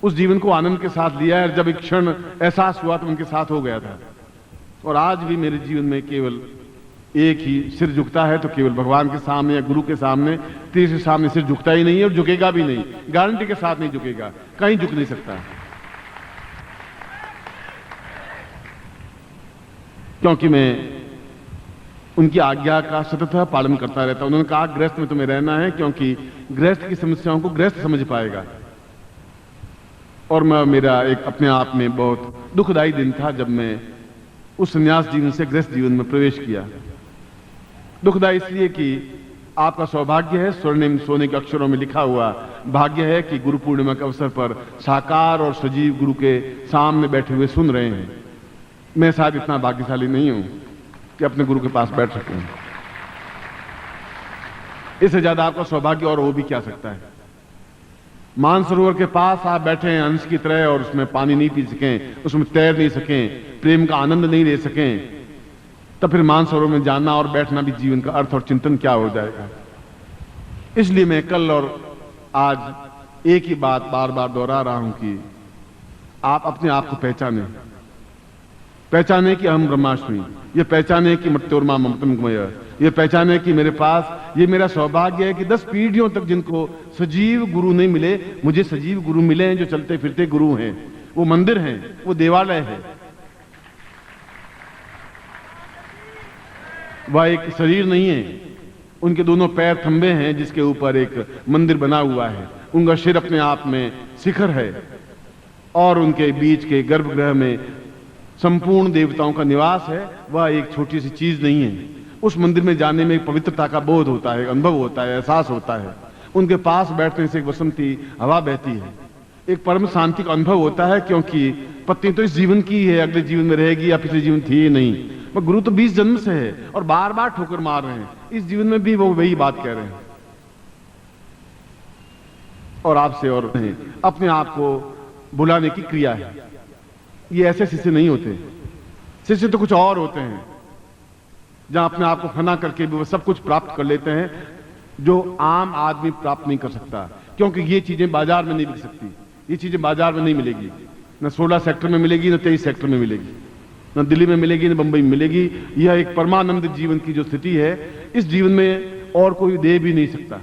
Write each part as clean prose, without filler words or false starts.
उस जीवन को आनंद के साथ लिया है। जब एक क्षण एहसास हुआ तो उनके साथ हो गया था। और आज भी मेरे जीवन में केवल एक ही सिर झुकता है, तो केवल भगवान के सामने या गुरु के सामने। तीसरे सामने सिर झुकता ही नहीं है और झुकेगा भी नहीं, गारंटी के साथ नहीं झुकेगा, कहीं झुक नहीं सकता। क्योंकि मैं उनकी आज्ञा का सतत पालन करता रहता। उन्होंने कहा गृहस्थ में तुम्हें रहना है, क्योंकि गृहस्थ की समस्याओं को गृहस्थ समझ पाएगा। और मेरा एक अपने आप में बहुत दुखदायी दिन था जब मैं उस संन्यास जीवन से गृहस्थ जीवन में प्रवेश किया। दुखदायी इसलिए कि आपका सौभाग्य है, स्वर्णिम सोने के अक्षरों में लिखा हुआ भाग्य है कि गुरु पूर्णिमा के अवसर पर साकार और सजीव गुरु के सामने बैठे हुए सुन रहे हैं। मैं शायद इतना भाग्यशाली नहीं हूं कि अपने गुरु के पास बैठ सकूं। इससे ज्यादा आपका सौभाग्य और हो भी क्या सकता है। मानसरोवर के पास आप बैठे हैं हंस की तरह, और उसमें पानी नहीं पी सकें, उसमें तैर नहीं सकें, प्रेम का आनंद नहीं ले सकें, तब फिर मानसरोवर में जाना और बैठना भी जीवन का अर्थ और चिंतन क्या हो जाएगा। इसलिए मैं कल और आज एक ही बात बार बार दोहरा रहा हूं कि आप अपने आप को पहचाने कि अहम ब्रह्मास्मि, ये पहचाने कि मृत्योर्मा ममतम गमय, ये पहचाने कि मेरे पास ये मेरा सौभाग्य है कि 10 पीढ़ियों तक जिनको सजीव गुरु नहीं मिले, मुझे सजीव गुरु मिले हैं जो चलते फिरते गुरु हैं। वो मंदिर हैं, वो देवालय है, वह एक शरीर नहीं है। उनके दोनों पैर थंबे हैं जिसके ऊपर एक मंदिर बना हुआ है। उनका सिर अपने आप में शिखर है, और उनके बीच के गर्भगृह में संपूर्ण देवताओं का निवास है। वह एक छोटी सी चीज नहीं है। उस मंदिर में जाने में एक पवित्रता का बोध होता है, अनुभव होता है, एहसास होता है। उनके पास बैठने से एक बसंती हवा बहती है, एक परम शांति का अनुभव होता है, क्योंकि पत्नी तो इस जीवन की है, अगले जीवन में रहेगी या पिछले जीवन थी ही नहीं। पर गुरु तो 20 जन्म से है और बार बार ठोकर मार रहे हैं, इस जीवन में भी वो वही बात कह रहे हैं। और आपसे और अपने आप को बुलाने की क्रिया है। ये ऐसे शिष्य नहीं होते। शिष्य तो कुछ और होते हैं, जहां अपने आप को फना करके भी वो सब कुछ प्राप्त कर लेते हैं जो आम आदमी प्राप्त नहीं कर सकता। क्योंकि ये चीजें बाजार में नहीं बिक सकती, ये चीजें बाजार में नहीं मिलेगी। न 16 सेक्टर में मिलेगी, न 23 सेक्टर में मिलेगी, न दिल्ली में मिलेगी, न बंबई में मिलेगी। यह एक परमानंद जीवन की जो स्थिति है, इस जीवन में और कोई दे भी नहीं सकता,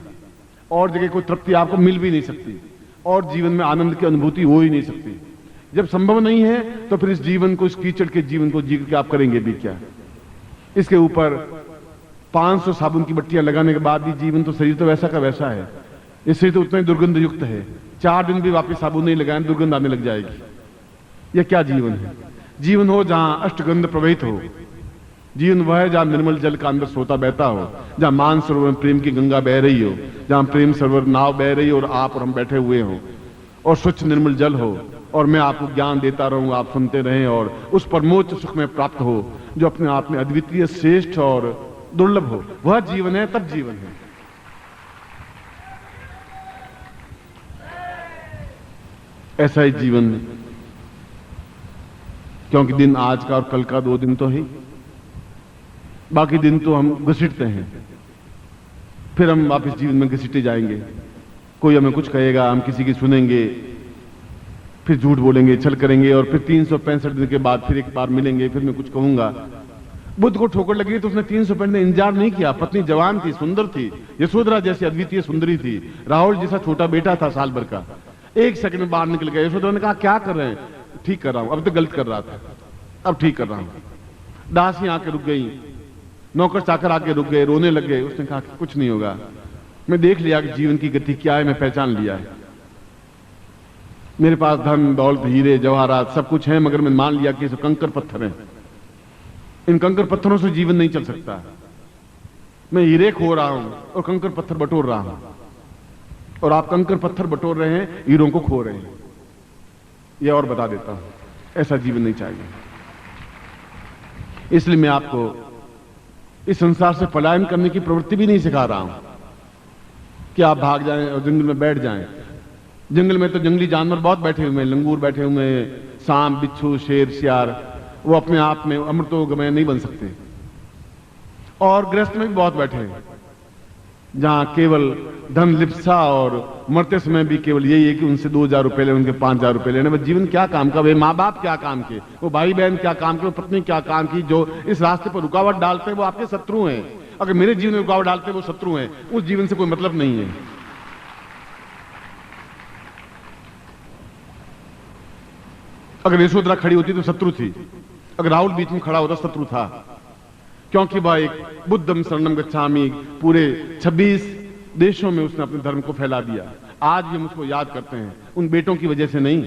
और जगह कोई तृप्ति आपको मिल भी नहीं सकती, और जीवन में आनंद की अनुभूति हो ही नहीं सकती। जब संभव नहीं है तो फिर इस जीवन को, इस कीचड़ के जीवन को जी के आप करेंगे भी क्या। इसके ऊपर 500 साबुन की बट्टियां लगाने के बाद भी जीवन तो, शरीर तो वैसा का वैसा है। इस शरीर तो उतना ही दुर्गंध युक्त है, 4 दिन भी वापस साबुन नहीं लगाए दुर्गंध आने लग जाएगी। यह क्या जीवन है। जीवन हो जहां अष्टगंध प्रवहित हो, जीवन वह है जहां निर्मल जल का अंदर सोता बहता हो, जहां मान सरोवर में प्रेम की गंगा बह रही हो, जहां प्रेम सरोवर नाव बह रही हो और आप और हम बैठे हुए हो, और स्वच्छ निर्मल जल हो, और मैं आपको ज्ञान देता रहूं, आप सुनते रहें, और उस परमोच्च सुख में प्राप्त हो जो अपने आप में अद्वितीय, श्रेष्ठ और दुर्लभ हो। वह जीवन है, तब जीवन है। ऐसा ही जीवन, क्योंकि दिन आज का और कल का 2 दिन तो है, बाकी दिन तो हम घसीटते हैं, फिर हम वापस जीवन में घसीटे जाएंगे। कोई हमें कुछ कहेगा, हम किसी की सुनेंगे, फिर झूठ बोलेंगे, छल करेंगे, और फिर 365 दिन के बाद फिर एक बार मिलेंगे, फिर मैं कुछ कहूंगा। बुद्ध को ठोकर लगी तो उसने 365 दिन इंतजार नहीं किया। पत्नी जवान थी, सुंदर थी, यशोधरा जैसी अद्वितीय सुंदरी थी, राहुल जैसा छोटा बेटा था साल भर का, 1 सेकंड में बाहर निकल गया। यशोधरा ने कहा क्या कर रहे हैं। ठीक कर रहा हूं, अब तो गलत कर रहा था, अब ठीक कर रहा हूं। दासी आके रुक गई, नौकर चाकर आके रुक गए, रोने लग गए। उसने कहा कि कुछ नहीं होगा, मैं देख लिया कि जीवन की गति क्या है, मैं पहचान लिया है। मेरे पास धन दौलत हीरे जवाहरात सब कुछ है, मगर मैं मान लिया कि ये कंकर पत्थर हैं। इन कंकर पत्थरों से जीवन नहीं चल सकता। मैं हीरे खो रहा हूं और कंकर पत्थर बटोर रहा हूं, और आप कंकर पत्थर बटोर रहे हैं, हीरों को खो रहे हैं। यह और बता देता हूं, ऐसा जीवन नहीं चाहिए। इसलिए मैं आपको इस संसार से पलायन करने की प्रवृत्ति भी नहीं सिखा रहा हूं कि आप भाग जाएं और जंगल में बैठ जाएं। जंगल में तो जंगली जानवर बहुत बैठे हुए हैं, लंगूर बैठे हुए हैं, सांप, बिच्छू, शेर, सियार, वो अपने आप में अमृतोगमय नहीं बन सकते। और गृहस्थ में भी बहुत बैठे हैं, जहां केवल धन लिप्सा और मरते समय भी केवल यही है कि उनसे 2,000 रुपए लेने, उनके 5,000 रुपए लेने। वो जीवन क्या काम का, वे माँ बाप क्या काम के, वो भाई बहन क्या काम के, वो पत्नी क्या काम की। जो इस रास्ते पर रुकावट डालते हैं वो आपके शत्रु हैं। अगर मेरे जीवन में रुकावट डालते हैं वो शत्रु हैं, उस जीवन से कोई मतलब नहीं है। अगर यशोधरा खड़ी होती तो शत्रु थी, अगर राहुल बीच में खड़ा होता शत्रु था, क्योंकि वह एक बुद्धम शरणम गच्छामि पूरे 26 देशों में उसने अपने धर्म को फैला दिया। आज भी हम उसको याद करते हैं, उन बेटों की वजह से नहीं,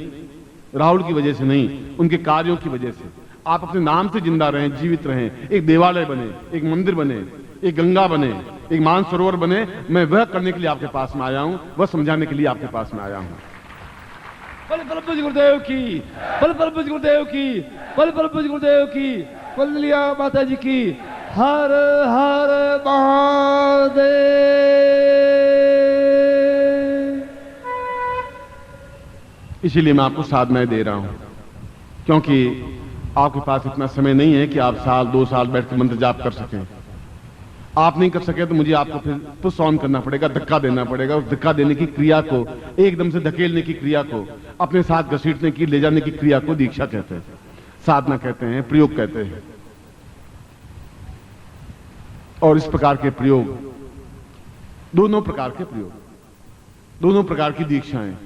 राहुल की वजह से नहीं, उनके कार्यों की वजह से। आप अपने नाम से जिंदा रहें, जीवित रहें, एक देवालय बने, एक मंदिर बने, एक गंगा बने, एक मानसरोवर बने। मैं वह करने के लिए आपके पास में आया हूं, वह समझाने के लिए आपके पास में आया हूं। बल बल पूज गुरुदेव की, बल बल पूज गुरुदेव की, बल बल पूज गुरुदेव की, कौशल्या माता जी की। हर हर महादेव। इसीलिए मैं आपको साधनाएं दे रहा हूं, क्योंकि आपके पास इतना समय नहीं है कि आप साल 2 साल बैठ के मंत्र जाप कर सकें। आप नहीं कर सके तो मुझे आपको फिर पुश ऑन करना पड़ेगा, धक्का देना पड़ेगा। उस धक्का देने की क्रिया को, एकदम से धकेलने की क्रिया को, अपने साथ घसीटने की, ले जाने की क्रिया को दीक्षा कहते हैं, साधना कहते हैं, प्रयोग कहते हैं। और इस प्रकार के प्रयोग, दोनों प्रकार के प्रयोग, दोनों प्रकार की दीक्षाएं,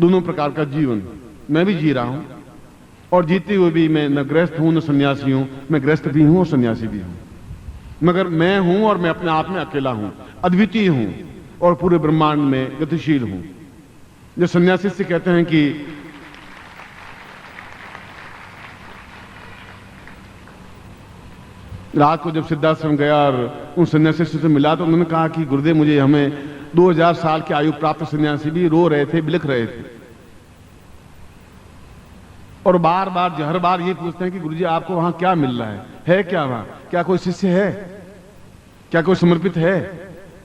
दोनों प्रकार का जीवन मैं भी जी रहा हूं, और जीते हुए भी मैं न गृहस्थ हूं न सन्यासी हूं। मैं गृहस्थ भी हूं और सन्यासी भी हूं, मगर मैं हूं और मैं अपने आप में अकेला हूं, अद्वितीय हूं और पूरे ब्रह्मांड में गतिशील हूं। जो सन्यासी से कहते हैं कि रात को जब सिद्धाश्रम गया और उन सन्यासी से मिला तो उन्होंने कहा कि गुरुदेव मुझे, हमें 2000 साल की आयु प्राप्त सन्यासी भी रो रहे थे, बिलख रहे थे, और बार बार हर बार ये पूछते हैं कि गुरुजी आपको वहां क्या मिल रहा है क्या वहां, क्या कोई शिष्य है, क्या कोई समर्पित है,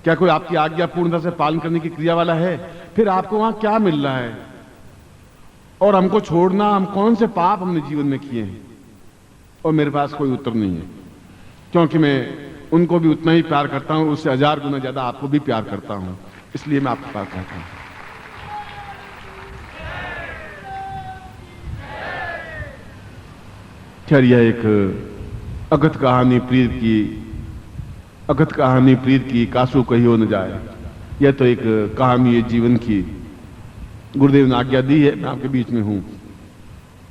क्या कोई आपकी आज्ञा पूर्णता से पालन करने की क्रिया वाला है, फिर आपको वहां क्या मिल रहा है। और हमको छोड़ना, हम कौन से पाप हमने जीवन में किए हैं। और मेरे पास कोई उत्तर नहीं है, क्योंकि मैं उनको भी उतना ही प्यार करता हूं, उससे 1000 गुना ज्यादा आपको भी प्यार करता हूं। इसलिए मैं आपके पास कहता हूं। खैर, यह एक अगत कहानी प्रीत की, अगत कहानी प्रीत की कासू कहियो न जाए। यह तो एक कहानी है जीवन की, गुरुदेव ने आज्ञा दी है, मैं आपके बीच में हूं।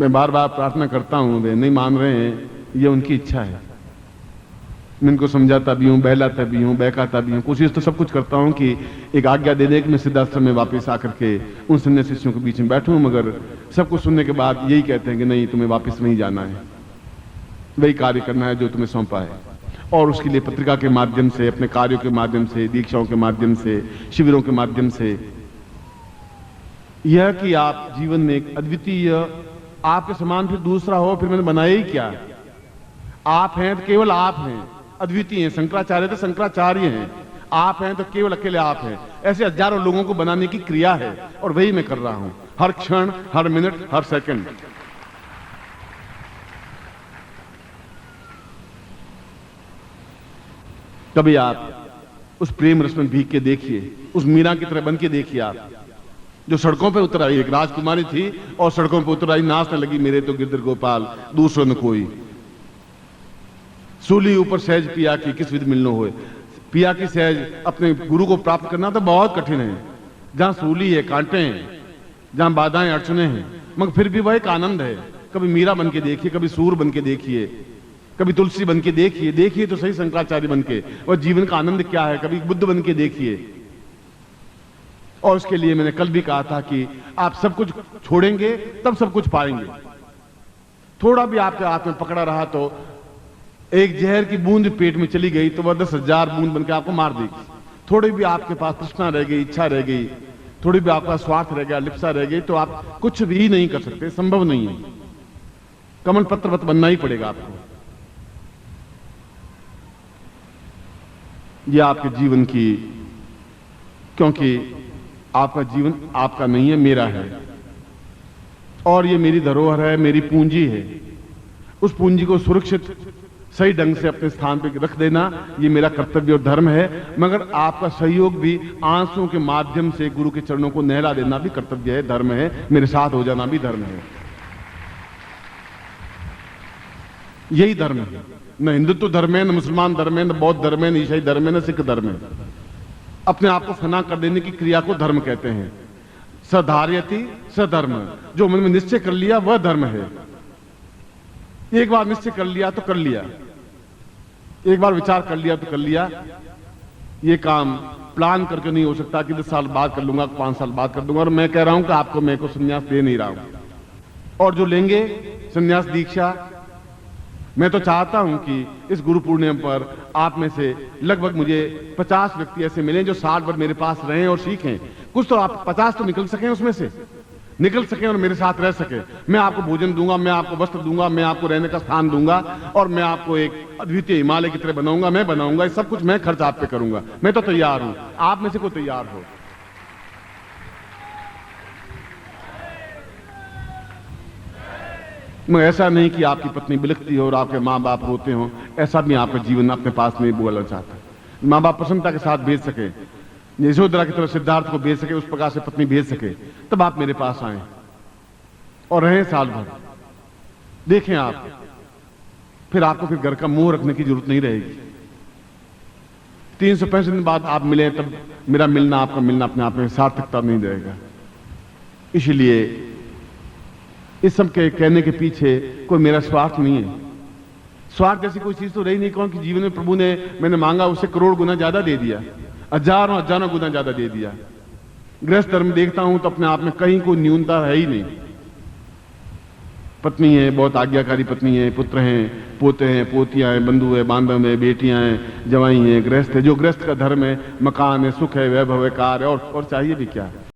मैं बार बार प्रार्थना करता हूं, वे नहीं मान रहे हैं, यह उनकी इच्छा है। मैं इनको समझाता भी हूं, बहलाता भी हूं, बहकाता भी हूं, कोशिश तो सब कुछ करता हूं कि एक आज्ञा दे दे कि मैं सिद्धाश्रम में वापस आकर के उन सन्यासी शिष्यों के बीच में बैठूं। मगर सब कुछ सुनने के बाद यही कहते हैं कि नहीं, तुम्हें वापस नहीं जाना है, वही कार्य करना है जो तुम्हें सौंपा है। और उसके लिए पत्रिका के माध्यम से, अपने कार्यों के माध्यम से, दीक्षाओं के माध्यम से, शिविरों के माध्यम से, यह कि आप जीवन में एक अद्वितीय, आपके समान फिर दूसरा हो, फिर मैंने बनाया ही क्या। आप हैं तो केवल आप हैं, अद्वितीय हैं। शंकराचार्य तो शंकराचार्य हैं, आप हैं तो केवल अकेले आप हैं। ऐसे हजारों लोगों को बनाने की क्रिया है, और वही मैं कर रहा हूं, हर क्षण, हर मिनट, हर सेकंड। कभी आप उस प्रेम रस में भीग के देखिए, उस मीरा की तरह बन के देखिए आप, जो सड़कों पे उतर आई। एक राजकुमारी थी और सड़कों पे उतर आई, नाचने लगी, मेरे तो गिरधर गोपाल दूसरों न कोई। सूली ऊपर सहज पिया की किस विध मिलनो होए। पिया की सहज अपने गुरु को प्राप्त करना तो बहुत कठिन है, जहां सूली है, कांटे हैं, जहां बाधाएं अड़चने हैं, मगर फिर भी वह एक आनंद है। कभी मीरा बन के देखिए, कभी सूर बन के देखिए, कभी तुलसी बन के देखिए, देखिए तो सही शंकराचार्य बन के, और जीवन का आनंद क्या है। कभी बुद्ध बन के देखिए। और उसके लिए मैंने कल भी कहा था कि आप सब कुछ छोड़ेंगे तब सब कुछ पाएंगे। थोड़ा भी आपके हाथ में पकड़ा रहा तो एक जहर की बूंद पेट में चली गई तो वह 10,000 बूंद बनकर आपको मार देगी। थोड़ी भी आपके पास तृष्णा रह गई, इच्छा रह गई, थोड़ी भी आपका स्वार्थ रह गया, लिप्सा रह गई, तो आप कुछ भी नहीं कर सकते, संभव नहीं है। कमल पत्रवत बनना ही पड़ेगा आपको। यह आपके जीवन की, क्योंकि आपका जीवन आपका नहीं है, मेरा है, और ये मेरी धरोहर है, मेरी पूंजी है। उस पूंजी को सुरक्षित सही ढंग से अपने स्थान पे रख देना, ये मेरा कर्तव्य और धर्म है। मगर आपका सहयोग भी, आंसुओं के माध्यम से गुरु के चरणों को नहला देना भी कर्तव्य है, धर्म है। मेरे साथ हो जाना भी धर्म है। यही धर्म है। न हिंदुत्व धर्म है, न मुसलमान धर्म है, न बौद्ध धर्म है, न ईसाई धर्म है, न सिख धर्म है। अपने आप को फना कर देने की क्रिया को धर्म कहते हैं। सधार्यति सधर्म, जो मन में निश्चय कर लिया वह धर्म है। एक बार निश्चय कर लिया तो कर लिया, एक बार विचार कर लिया तो कर लिया। ये काम प्लान करके नहीं हो सकता कि 10 साल बाद कर लूंगा, 5 साल बाद कर दूंगा। और मैं कह रहा हूं कि आपको मैं को संन्यास दे नहीं रहा हूं। और जो लेंगे संन्यास दीक्षा, मैं तो चाहता हूं कि इस गुरु पूर्णिमा पर आप में से लगभग मुझे 50 व्यक्ति ऐसे मिलें जो 60 वर्ष मेरे पास रहें और सीखें। कुछ तो आप 50 तो निकल सकें, उसमें से निकल सकें और मेरे साथ रह सके। मैं आपको भोजन दूंगा, मैं आपको वस्त्र दूंगा, मैं आपको रहने का स्थान दूंगा, और मैं आपको एक अद्वितीय हिमालय की तरह बनाऊंगा। मैं बनाऊंगा, ये सब कुछ मैं खर्च आप पे करूंगा। मैं तो तैयार हूं, आप में से कोई तैयार हो। मैं ऐसा नहीं कि आपकी पत्नी बिलखती हो और आपके माँ बाप रोते हो, ऐसा भी आपका जीवन अपने पास नहीं बोलना चाहता। माँ बाप प्रसन्नता के साथ भेज सके, यशोधरा की तरह सिद्धार्थ को भेज सके, उस प्रकार से पत्नी भेज सके, तब आप मेरे पास आए और रहें साल भर। देखें आप, फिर आपको फिर घर का मुंह रखने की जरूरत नहीं रहेगी। 365 दिन बाद आप मिले, तब मेरा मिलना, आपका मिलना अपने आप में सार्थकता नहीं रहेगा। इसलिए इस सब के कहने के पीछे कोई मेरा स्वार्थ नहीं है। स्वार्थ जैसी कोई चीज तो रही नहीं। कौन कि जीवन में प्रभु ने, मैंने मांगा उससे करोड़ गुना ज्यादा दे दिया, हजारों हजारों गुना ज्यादा दे दिया। गृहस्थ धर्म देखता हूं तो अपने आप में कहीं कोई न्यूनता है ही नहीं। पत्नी है, बहुत आज्ञाकारी पत्नी है, पुत्र हैं, पोते हैं, पोतियां हैं, बंधु है, बांधव है, बेटियां हैं, जवाई हैं, गृहस्थ है। जो गृहस्थ का धर्म है, मकान है, सुख है, वैभव है, कार है, और चाहिए भी क्या।